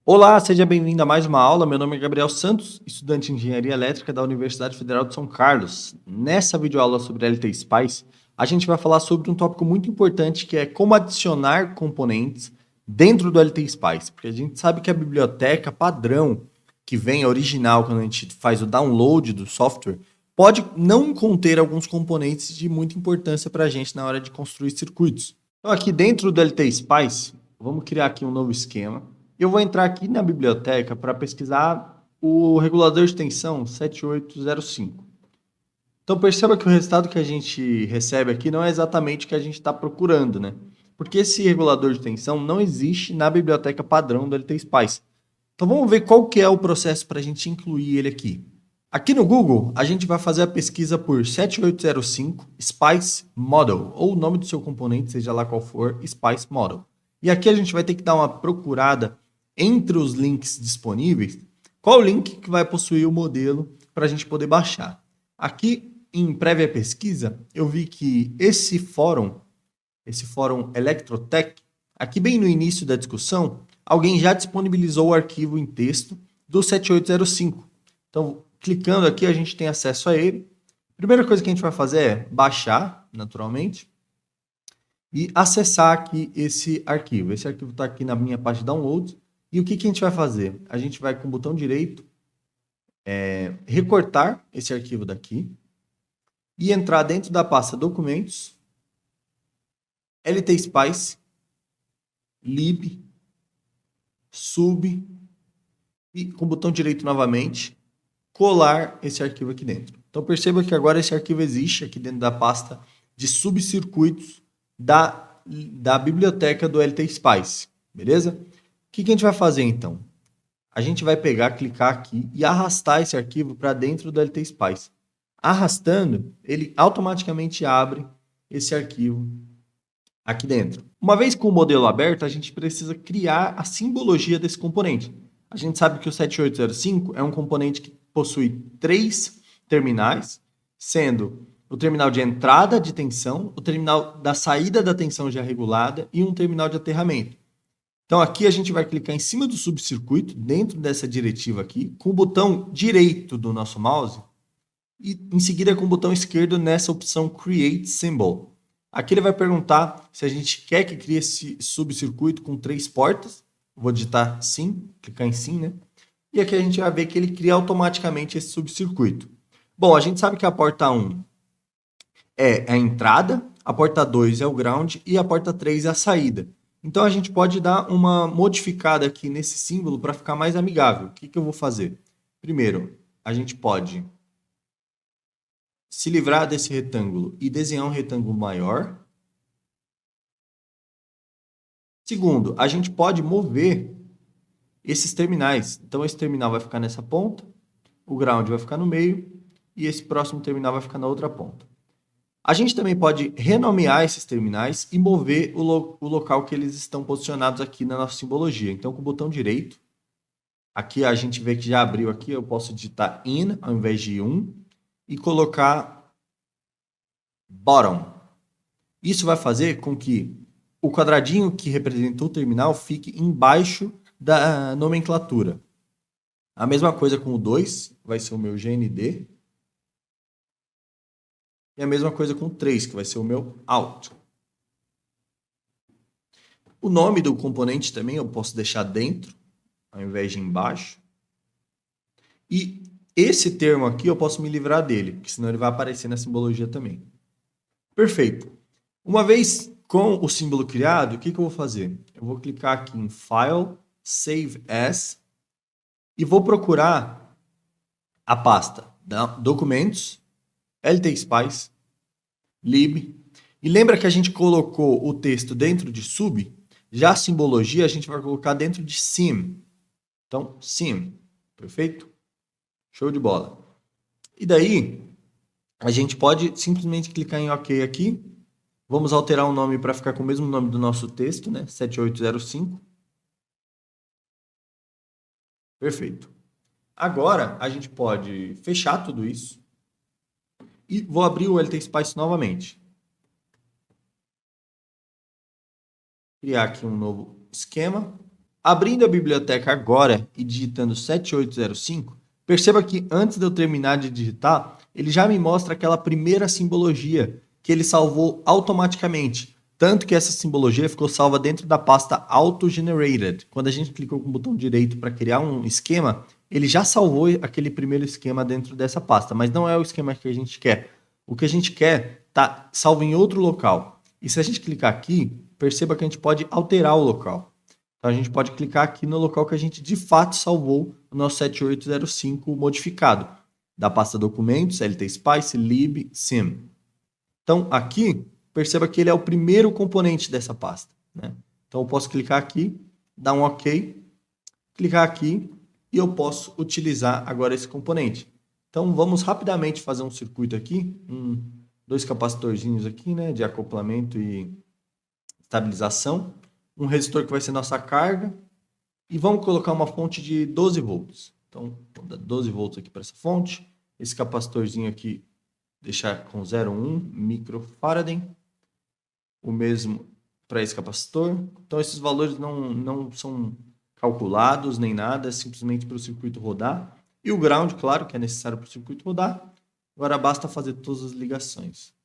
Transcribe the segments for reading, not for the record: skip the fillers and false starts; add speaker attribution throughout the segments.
Speaker 1: Olá, seja bem-vindo a mais uma aula. Meu nome é Gabriel Santos, estudante de Engenharia Elétrica da Universidade Federal de São Carlos. Nessa videoaula sobre LT Spice, a gente vai falar sobre um tópico muito importante que é como adicionar componentes dentro do LT Spice, porque a gente sabe que a biblioteca padrão que vem original quando a gente faz o download do software pode não conter alguns componentes de muita importância para a gente na hora de construir circuitos. Então aqui dentro do LT Spice, vamos criar aqui um novo esquema. Eu vou entrar aqui na biblioteca para pesquisar o regulador de tensão 7805. Então perceba que o resultado que a gente recebe aqui não é exatamente o que a gente está procurando, né? Porque esse regulador de tensão não existe na biblioteca padrão do LT Spice. Então vamos ver qual que é o processo para a gente incluir ele aqui. Aqui no Google, a gente vai fazer a pesquisa por 7805 Spice Model, ou o nome do seu componente, seja lá qual for, Spice Model. E aqui a gente vai ter que dar uma procurada entre os links disponíveis, qual o link que vai possuir o modelo para a gente poder baixar. Aqui, em prévia pesquisa, eu vi que esse fórum Electrotech, aqui bem no início da discussão, alguém já disponibilizou o arquivo em texto do 7805. Então, clicando aqui, a gente tem acesso a ele. A primeira coisa que a gente vai fazer é baixar, naturalmente, e acessar aqui esse arquivo. Esse arquivo está aqui na minha parte de downloads. E o que a gente vai fazer? A gente vai com o botão direito recortar esse arquivo daqui e entrar dentro da pasta documentos, LT Spice, lib, sub e com o botão direito novamente, colar esse arquivo aqui dentro. Então perceba que agora esse arquivo existe aqui dentro da pasta de subcircuitos da biblioteca do LT Spice, beleza? O que a gente vai fazer então? A gente vai pegar, clicar aqui e arrastar esse arquivo para dentro do LT Spice. Arrastando, ele automaticamente abre esse arquivo aqui dentro. Uma vez com o modelo aberto, a gente precisa criar a simbologia desse componente. A gente sabe que o 7805 é um componente que possui 3 terminais, sendo o terminal de entrada de tensão, o terminal da saída da tensão já regulada e um terminal de aterramento. Então aqui a gente vai clicar em cima do subcircuito, dentro dessa diretiva aqui, com o botão direito do nosso mouse e em seguida com o botão esquerdo nessa opção Create Symbol. Aqui ele vai perguntar se a gente quer que crie esse subcircuito com 3 portas. Vou digitar sim, clicar em sim, né? E aqui a gente vai ver que ele cria automaticamente esse subcircuito. Bom, a gente sabe que a porta 1 é a entrada, a porta 2 é o ground e a porta 3 é a saída. Então a gente pode dar uma modificada aqui nesse símbolo para ficar mais amigável. O que eu vou fazer? Primeiro, a gente pode se livrar desse retângulo e desenhar um retângulo maior. Segundo, a gente pode mover esses terminais. Então esse terminal vai ficar nessa ponta, o ground vai ficar no meio e esse próximo terminal vai ficar na outra ponta. A gente também pode renomear esses terminais e mover o local que eles estão posicionados aqui na nossa simbologia. Então, com o botão direito, aqui a gente vê que já abriu aqui, eu posso digitar in ao invés de 1 e colocar bottom. Isso vai fazer com que o quadradinho que representa o terminal fique embaixo da nomenclatura. A mesma coisa com o 2, vai ser o meu GND. E a mesma coisa com o 3, que vai ser o meu out. O nome do componente também eu posso deixar dentro, ao invés de embaixo. E esse termo aqui eu posso me livrar dele, porque senão ele vai aparecer na simbologia também. Perfeito. Uma vez com o símbolo criado, o que eu vou fazer? Eu vou clicar aqui em File, Save As, e vou procurar a pasta Documentos, LT Spice, lib. E lembra que a gente colocou o texto dentro de sub? Já a simbologia a gente vai colocar dentro de sim. Então, sim. Perfeito? Show de bola. E daí, a gente pode simplesmente clicar em OK aqui. Vamos alterar o nome para ficar com o mesmo nome do nosso texto, né? 7805. Perfeito. Agora, a gente pode fechar tudo isso. E vou abrir o LT Spice novamente. Criar aqui um novo esquema. Abrindo a biblioteca agora e digitando 7805, perceba que antes de eu terminar de digitar, ele já me mostra aquela primeira simbologia que ele salvou automaticamente. Tanto que essa simbologia ficou salva dentro da pasta Auto-Generated. Quando a gente clicou com o botão direito para criar um esquema, ele já salvou aquele primeiro esquema dentro dessa pasta, mas não é o esquema que a gente quer. O que a gente quer está salvo em outro local. E se a gente clicar aqui, perceba que a gente pode alterar o local. Então, a gente pode clicar aqui no local que a gente de fato salvou o nosso 7805 modificado, da pasta documentos, LT Spice, lib, sim. Então, aqui, perceba que ele é o primeiro componente dessa pasta, né? Então, eu posso clicar aqui, dar um OK, clicar aqui e eu posso utilizar agora esse componente. Então, vamos rapidamente fazer um circuito aqui, dois capacitorzinhos aqui, né, de acoplamento e estabilização. Um resistor que vai ser nossa carga, e vamos colocar uma fonte de 12 volts. Então, vou dar 12 volts aqui para essa fonte. Esse capacitorzinho aqui, deixar com 0,1 microfarad. O mesmo para esse capacitor. Então, esses valores não são calculados nem nada, é simplesmente para o circuito rodar. E o ground, claro, que é necessário para o circuito rodar. Agora basta fazer todas as ligações.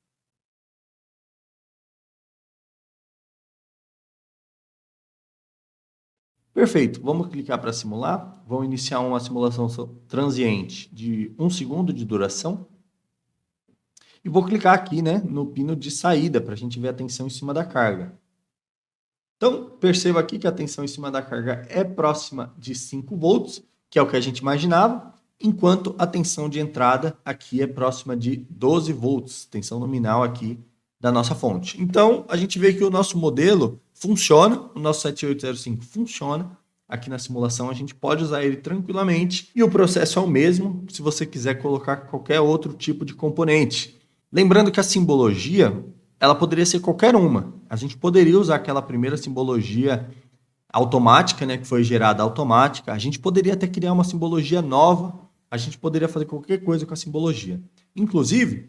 Speaker 1: Perfeito, vamos clicar para simular. Vamos iniciar uma simulação transiente de 1 segundo de duração. E vou clicar aqui, né, no pino de saída para a gente ver a tensão em cima da carga. Então, perceba aqui que a tensão em cima da carga é próxima de 5 volts, que é o que a gente imaginava, enquanto a tensão de entrada aqui é próxima de 12 volts, tensão nominal aqui da nossa fonte. Então, a gente vê que o nosso modelo funciona, o nosso 7805 funciona. Aqui na simulação a gente pode usar ele tranquilamente e o processo é o mesmo se você quiser colocar qualquer outro tipo de componente. Lembrando que a simbologia, ela poderia ser qualquer uma. A gente poderia usar aquela primeira simbologia automática, né, que foi gerada automática. A gente poderia até criar uma simbologia nova. A gente poderia fazer qualquer coisa com a simbologia. Inclusive,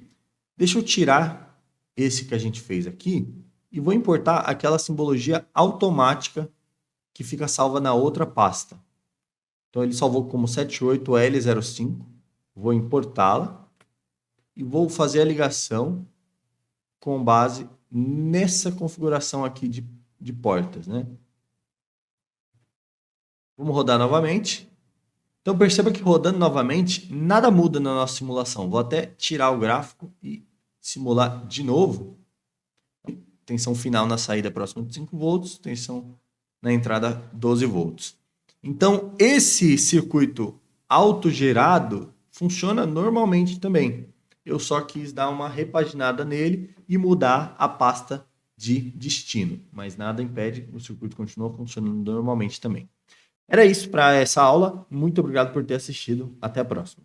Speaker 1: deixa eu tirar esse que a gente fez aqui e vou importar aquela simbologia automática que fica salva na outra pasta. Então, ele salvou como 78L05. Vou importá-la e vou fazer a ligação com base nessa configuração aqui de portas, né? Vamos rodar novamente. Então, perceba que rodando novamente, nada muda na nossa simulação. Vou até tirar o gráfico e simular de novo. Tensão final na saída próxima de 5 volts, tensão na entrada 12 volts. Então, esse circuito autogerado funciona normalmente também. Eu só quis dar uma repaginada nele e mudar a pasta de destino, mas nada impede, o circuito continua funcionando normalmente também. Era isso para essa aula. Muito obrigado por ter assistido. Até a próxima.